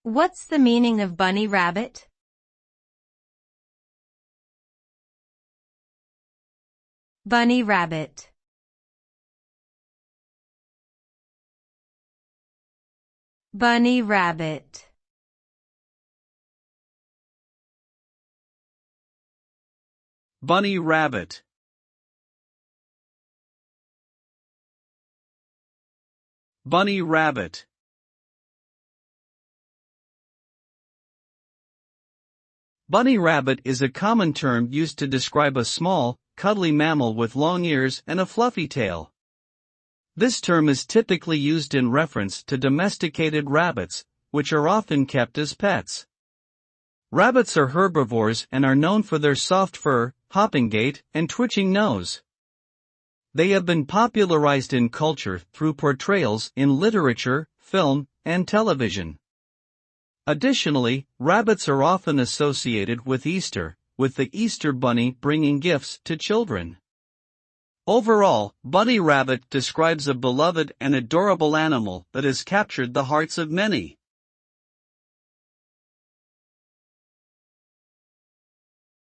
What's the meaning of bunny rabbit? Bunny rabbit. Bunny rabbit. Bunny rabbit. Bunny rabbit. Bunny rabbit is a common term used to describe a small, cuddly mammal with long ears and a fluffy tail. This term is typically used in reference to domesticated rabbits, which are often kept as pets. Rabbits are herbivores and are known for their soft fur, hopping gait, and twitching nose. They have been popularized in culture through portrayals in literature, film, and television. Additionally, rabbits are often associated with Easter, with the Easter bunny bringing gifts to children. Overall, bunny rabbit describes a beloved and adorable animal that has captured the hearts of many.